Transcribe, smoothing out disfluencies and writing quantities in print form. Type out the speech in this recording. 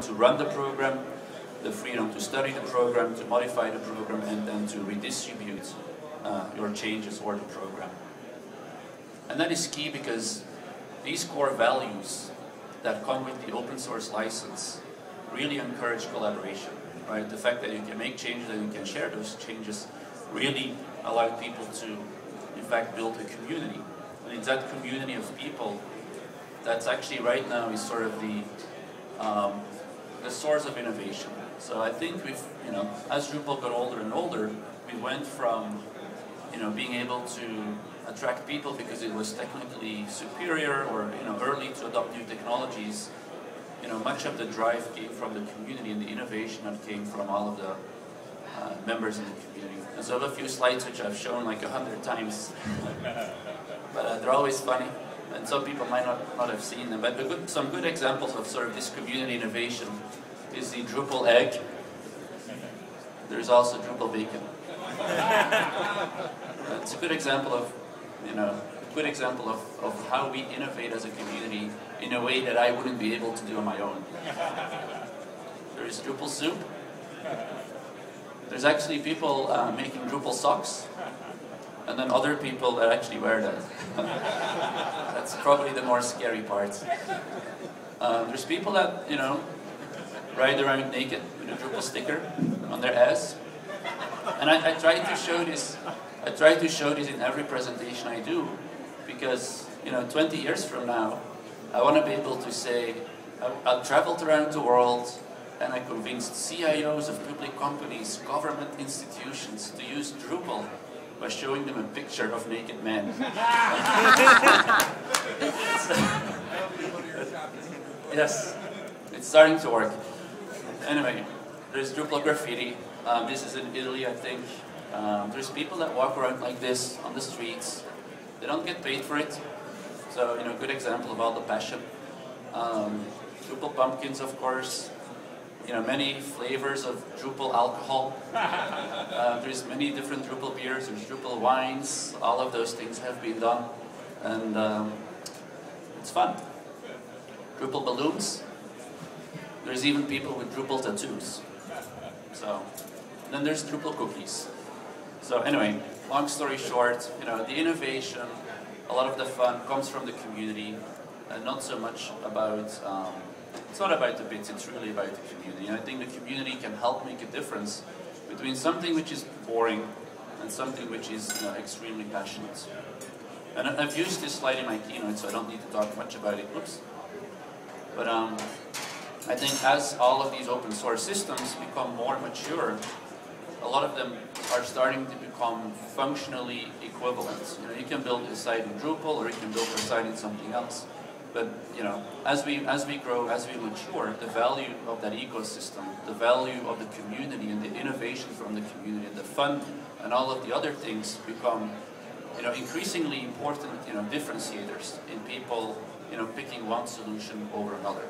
freedom to run the program, the freedom to study the program, to modify the program, and then to redistribute your changes or the program. And that is key because these core values that come with the open source license really encourage collaboration, right? The fact that you can make changes and you can share those changes really allow people to, in fact, build a community. And it's that community of people that's actually right now is sort of the source of innovation. So I think we've, as Drupal got older and older, we went from, being able to attract people because it was technically superior or, early to adopt new technologies. Much of the drive came from the community and the innovation that came from all of the members in the community. And so I have a few slides which I've shown like 100 times, but they're always funny. And some people might not have seen them, but some good examples of sort of this community innovation is the Drupal egg. There's also Drupal bacon. It's a good example of, of how we innovate as a community in a way that I wouldn't be able to do on my own. There is Drupal soup. There's actually people making Drupal socks, and then other people that actually wear that. That's probably the more scary part. There's people that, ride around naked with a Drupal sticker on their ass. And I try to show this. I try to show this in every presentation I do, because 20 years from now, I want to be able to say, I traveled around the world and I convinced CIOs of public companies, government institutions to use Drupal by showing them a picture of naked men. Yes, it's starting to work. Anyway, there's Drupal graffiti. This is in Italy, I think. There's people that walk around like this on the streets. They don't get paid for it. So, good example of all the passion. Drupal pumpkins, of course. Many flavors of Drupal alcohol. There's many different Drupal beers, there's Drupal wines. All of those things have been done. And it's fun. Drupal balloons. There's even people with Drupal tattoos. So, then there's Drupal cookies. So anyway, long story short, the innovation, a lot of the fun comes from the community, and not so much about, it's not about the bits, it's really about the community. And I think the community can help make a difference between something which is boring and something which is extremely passionate. And I've used this slide in my keynote, so I don't need to talk much about it. Oops. But I think as all of these open source systems become more mature, a lot of them are starting to become functionally equivalent. You can build a site in Drupal, or you can build a site in something else. But as we grow, as we mature, the value of that ecosystem, the value of the community, and the innovation from the community, and the fun, and all of the other things become, increasingly important, differentiators in people, picking one solution over another.